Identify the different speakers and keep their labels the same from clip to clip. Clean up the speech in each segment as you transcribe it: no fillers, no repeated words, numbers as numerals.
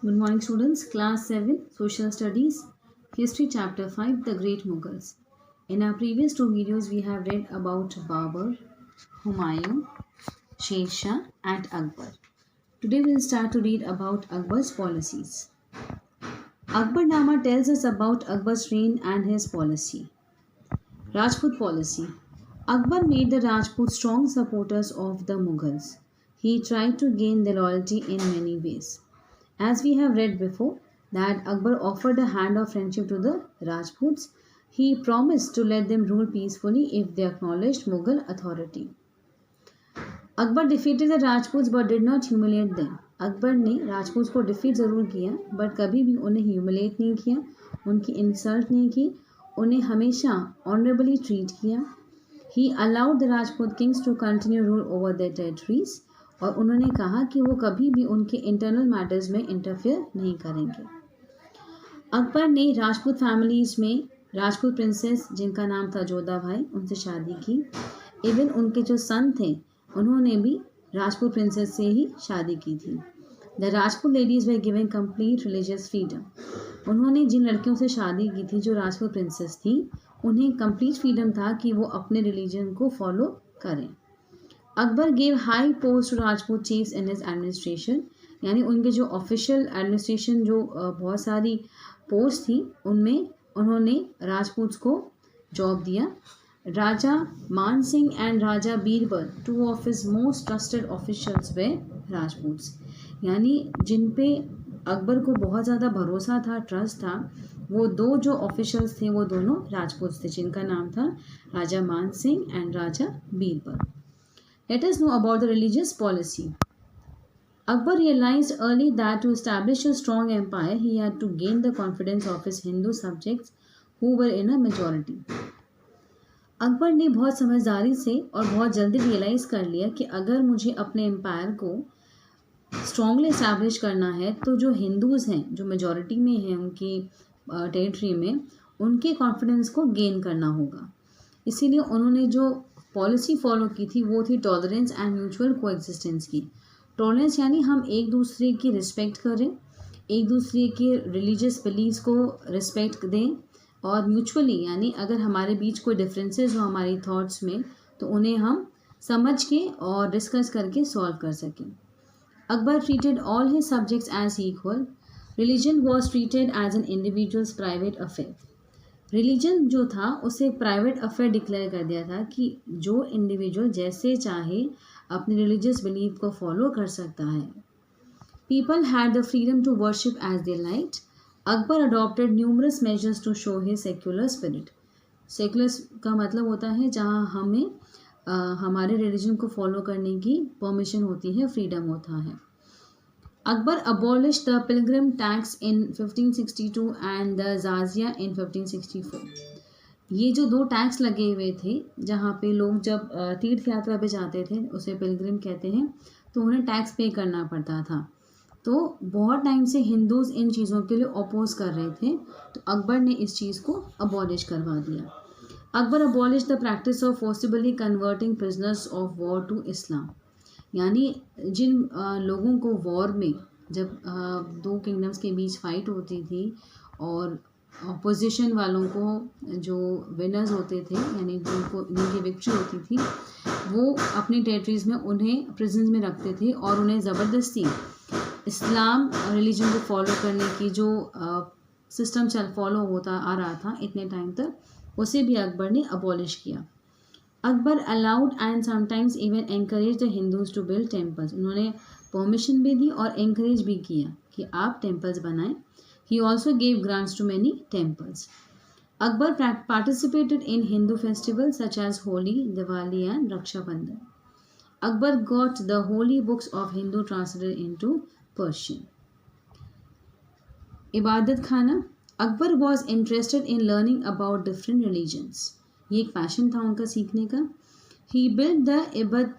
Speaker 1: Good morning, students. Class 7, Social Studies, History Chapter 5, The Great Mughals. In our previous two videos, we have read about Babur, Humayun, Sher Shah, and Akbar. Today, we'll start to read about Akbar's policies. Akbarnama tells us about Akbar's reign and his policy. Rajput policy. Akbar made the Rajputs strong supporters of the Mughals. He tried to gain their loyalty in many ways. As we have read before, that Akbar offered a hand of friendship to the Rajputs. He promised to let them rule peacefully if they acknowledged Mughal authority. Akbar defeated the Rajputs but did not humiliate them. Akbar ने राजपूत को defeat ज़रूर किया but कभी भी उन्हें humiliate नहीं किया, उनकी इंसल्ट नहीं की, उन्हें हमेशा ऑनरेबली ट्रीट किया. He allowed the Rajput kings to continue rule over their territories और उन्होंने कहा कि वो कभी भी उनके इंटरनल मैटर्स में इंटरफेयर नहीं करेंगे. अकबर ने राजपूत फैमिलीज़ में राजपूत प्रिंसेस जिनका नाम था जोधा भाई उनसे शादी की. इवन उनके जो सन थे उन्होंने भी राजपूत प्रिंसेस से ही शादी की थी. The Rajput ladies way given complete religious freedom. उन्होंने जिन लड़कियों से शादी की थी जो राजपूत प्रिंसेस थी उन्हें कंप्लीट फ्रीडम था कि वो अपने रिलीजन को फॉलो करें. Akbar gave high post to Rajput chiefs in his administration, यानी उनके जो ऑफिशियल एडमिनिस्ट्रेशन जो बहुत सारी पोस्ट थी उनमें उन्होंने राजपूत को जॉब दिया. Raja Man Singh and Raja Birbal, two of his most trusted officials were Rajputs, यानी जिन पे अकबर को बहुत ज़्यादा भरोसा था, ट्रस्ट था, वो दो जो ऑफिशियल्स थे वो दोनों राजपूत थे जिनका नाम था राजा Man Singh and Raja Birbal. Let us know about the religious policy. Akbar realized early that to establish a strong empire, he had to gain the confidence of his Hindu subjects who were in a majority. Akbar ने बहुत समझदारी से और बहुत जल्दी realise कर लिया कि अगर मुझे अपने एम्पायर को स्ट्रॉन्गली इस्टेब्लिश करना है तो जो हिंदूज़ हैं जो मेजॉरिटी में हैं उनकी टेरिटरी में उनके कॉन्फिडेंस को गेन करना होगा. इसीलिए उन्होंने जो पॉलिसी फॉलो की थी वो थी टॉलरेंस एंड म्यूचुअल कोएग्जिस्टेंस की. टॉलरेंस यानी हम एक दूसरे की रिस्पेक्ट करें, एक दूसरे के रिलीजियस बिलीव्स को रिस्पेक्ट दें, और म्यूचुअली यानी अगर हमारे बीच कोई डिफरेंसेस हो हमारी थॉट्स में तो उन्हें हम समझ के और डिस्कस करके सॉल्व कर सकें. Akbar treated all his subjects as equal. Religion was treated as an individuals private affair. Religion जो था उसे प्राइवेट अफेयर डिक्लेयर कर दिया था कि जो इंडिविजुअल जैसे चाहे अपने रिलीजियस बिलीफ को फॉलो कर सकता है. People had the freedom to worship as they liked. Akbar adopted numerous measures to show his secular spirit. Secular का मतलब होता है जहाँ हमें हमारे रिलीजन को फॉलो करने की परमिशन होती है, फ्रीडम होता है. Akbar abolished the pilgrim tax in 1562 and the Jizya in 1564. ये जो दो टैक्स लगे हुए थे जहाँ पे लोग जब तीर्थ यात्रा पे जाते थे उसे पिलग्रिम कहते हैं तो उन्हें टैक्स पे करना पड़ता था. तो बहुत टाइम से हिंदूज़ इन चीज़ों के लिए अपोज कर रहे थे तो अकबर ने इस चीज़ को अबॉलिश करवा दिया. Akbar abolish the practice of forcibly converting prisoners of war to Islam, यानी जिन लोगों को वॉर में जब दो किंगडम्स के बीच फाइट होती थी और अपोजिशन वालों को जो विनर्स होते थे यानी जिनकी विक्ट्री होती थी वो अपनी टेरिटरीज़ में उन्हें प्रिजन में रखते थे और उन्हें ज़बरदस्ती इस्लाम रिलीजन को फॉलो करने की जो सिस्टम फॉलो होता आ रहा था इतने टाइम तक उसे भी अकबर ने अबॉलिश किया. Akbar allowed and sometimes even encourage the Hindus to build temples. उन्होंने परमिशन भी दी और एनकरेज भी किया कि आप टेम्पल्स बनाएं. He also gave grants to many temples. Akbar participated in Hindu festivals such as Holi, Diwali and Rakshabandhan. Akbar got the holy books of Hindu translated into Persian. Ibadat Khana. Akbar was interested in learning about different religions. ये एक पैशन था उनका सीखने का. ही build the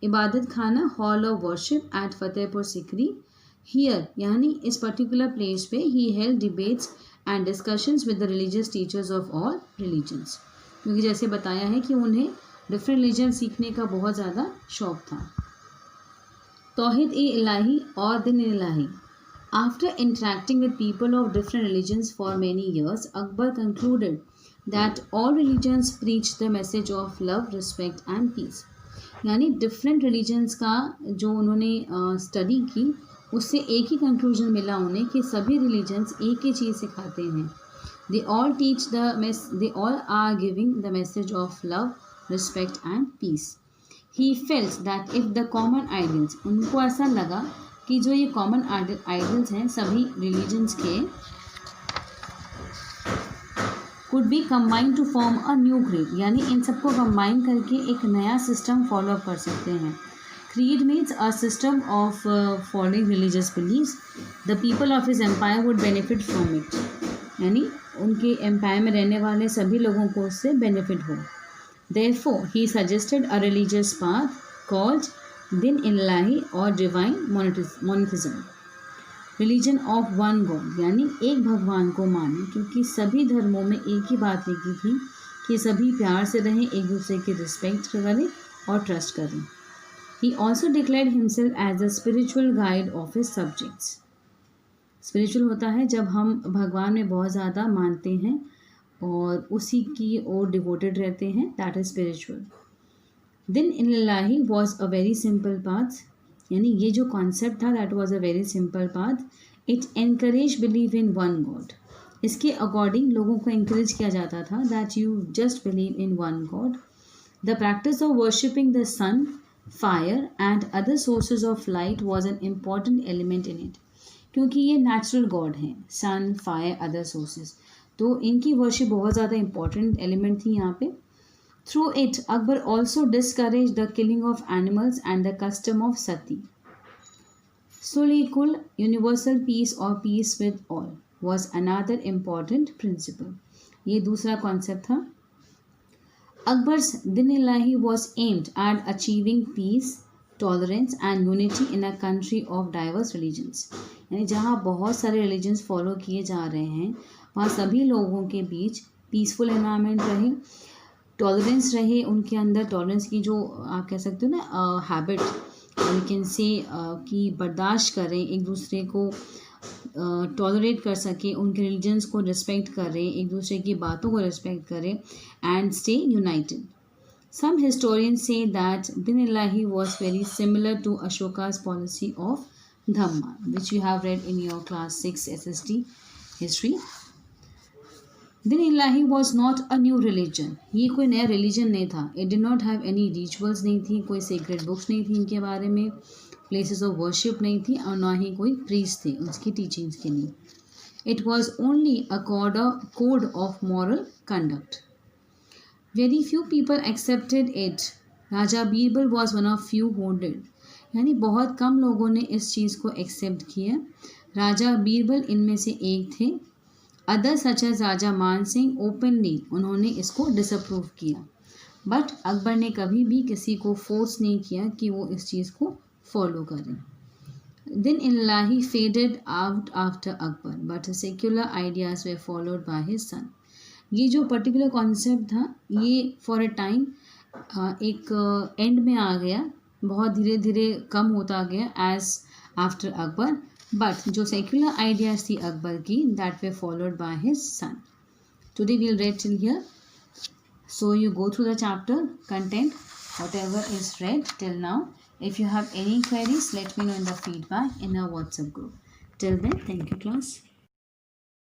Speaker 1: Ibadat Khana hall of worship at Fatehpur Sikri. Here यानी इस particular place पे he held debates and discussions with the religious teachers of all religions, क्योंकि जैसे बताया है कि उन्हें डिफरेंट रिलीजन सीखने का बहुत ज़्यादा शौक था. तौहीद-ए-इलाही और दिन-ए-इलाही. After interacting with people of different religions for many years, Akbar concluded that all religions preach the message of love, respect and peace. यानी डिफरेंट रिलीजन्स का जो उन्होंने स्टडी की, उससे एक ही कंक्लूजन मिला उन्हें कि सभी रिलीजन्स एक ही चीज़ सिखाते हैं. They all are giving the message of love, respect and peace. He felt that if the common ideals, उनको ऐसा लगा कि जो ये कॉमन आइडियल्स हैं सभी रिलीजन्स के, could be combine to form a new creed, यानी इन सबको कंबाइन करके एक नया सिस्टम फॉलो अप कर सकते हैं. Creed means a system of following religious beliefs. The people of his empire would benefit from it, यानी उनके एम्पायर में रहने वाले सभी लोगों को उससे बेनिफिट हो. Therefore he suggested a religious path called दिन इलाही और divine monotheism, religion of one God, यानी एक भगवान को माने, क्योंकि सभी धर्मों में एक ही बात लिखी थी कि सभी प्यार से रहें, एक दूसरे की रिस्पेक्ट करें और ट्रस्ट करें. He also declared himself as the spiritual guide of his subjects. Spiritual होता है जब हम भगवान में बहुत ज़्यादा मानते हैं और उसी की ओर डिवोटेड रहते हैं, that is spiritual. Din Ilahi was a very simple path, यानी ये जो कॉन्सेप्ट था that was a very simple path. It encourage believe in one God. इसके अकॉर्डिंग लोगों को इंकरेज किया जाता था that you just believe in one God. The practice of worshipping the sun, fire and other sources of light was an important element in it, क्योंकि ये natural God हैं, सन, fire, other sources, तो इनकी worship बहुत ज़्यादा important element थी यहाँ पे. Through it, Akbar also discouraged the killing of animals and the custom of sati. Sulikul, universal peace or peace with all, was another important principle. ये दूसरा concept था. Akbar's Din-e-Ilahi was aimed at achieving peace, tolerance and unity in a country of diverse religions. यानी जहाँ बहुत सारे religions follow किए जा रहे हैं, वहाँ सभी लोगों के बीच पीसफुल एनवायरनमेंट रहे, टॉलरेंस रहे उनके अंदर. टॉलरेंस की जो आप कह सकते हो ना हैबिट, यू कैन से कि बर्दाश्त करें, एक दूसरे को टॉलरेट कर सकें, उनके रिलीजन्स को रिस्पेक्ट करें, एक दूसरे की बातों को रिस्पेक्ट करें and stay united. Some historians say that Din Ilahi was very similar to Ashoka's policy of Dhamma, which you have read in your class 6 SST history. Din Ilahi was not a new religion. ये कोई नया रिलीजन नहीं था. It did not have any rituals, नहीं थी कोई secret books नहीं थी इनके बारे में, प्लेसेस ऑफ वर्शिप नहीं थी और ना ही कोई प्रीस्ट थे उसकी टीचिंग्स के लिए. It was only a code of moral conduct. Very few people accepted it. Raja Birbal was one of few who did, यानी बहुत कम लोगों ने इस चीज़ को एक्सेप्ट किया. राजा बीरबल इनमें से एक थे. अदर सच एज राजा मान सिंह ओपनली उन्होंने इसको डिसअप्रूव किया, बट अकबर ने कभी भी किसी को फोर्स नहीं किया कि वो इस चीज़ को फॉलो करें. Din Ilahi faded out after Akbar, but secular ideas were followed by his son. ये जो पर्टिकुलर कॉन्सेप्ट था ये फॉर अ टाइम एक एंड में आ गया, बहुत धीरे धीरे कम होता गया एज आफ्टर अकबर. बट जो सेक्युलर आइडियाज़ थी अकबर की, that were followed by his son. Today we'll read till here. So you go through the chapter content, whatever is read till now. If you have any queries, let me know in the feedback in our WhatsApp group. Till then, thank you class.